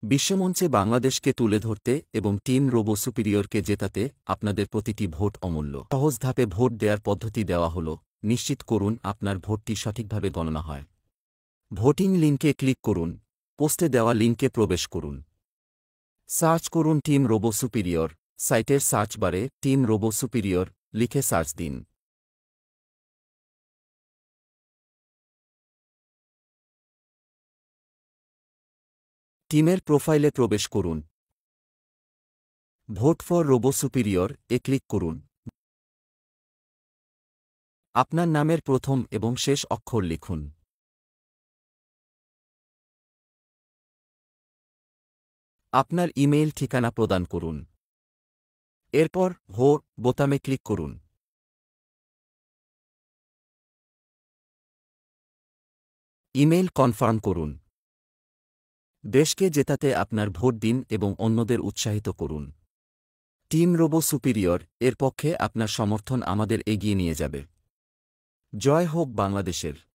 বিশ্বমঞ্চে বাংলাদেশকে তুলে ধরতে এবং টিম রোবো সুপিরিয়রকে জেতাতে আপনাদের প্রতিটি ভোট অমূল্য। সহজ ধাপে ভোট দেওয়ার পদ্ধতি দেওয়া হল। নিশ্চিত করুন আপনার ভোটটি সঠিকভাবে গণনা হয়। ভোটিং লিঙ্কে ক্লিক করুন। পোস্টে দেওয়া লিঙ্কে প্রবেশ করুন। সার্চ করুন টিম রোবো সুপিরিয়র। সাইটের সার্চ বারে টিম রোবো সুপিরিয়র লিখে সার্চ দিন। টিমের প্রোফাইলে প্রবেশ করুন। Vote for robo superior A click করুন। আপনার নামের প্রথম এবং শেষ অক্ষর লিখুন। আপনার ইমেইল ঠিকানা প্রদান করুন। এরপর ভোট বোতামে ক্লিক করুন। ইমেইল কনফার্ম করুন। দেশকে জেতাতে আপনার ভোট দিন এবং অন্যদের উৎসাহিত করুন। টিম রোবো সুপিরিয়র এর পক্ষে আপনার সমর্থন আমাদের এগিয়ে নিয়ে যাবে। জয় হোক বাংলাদেশের।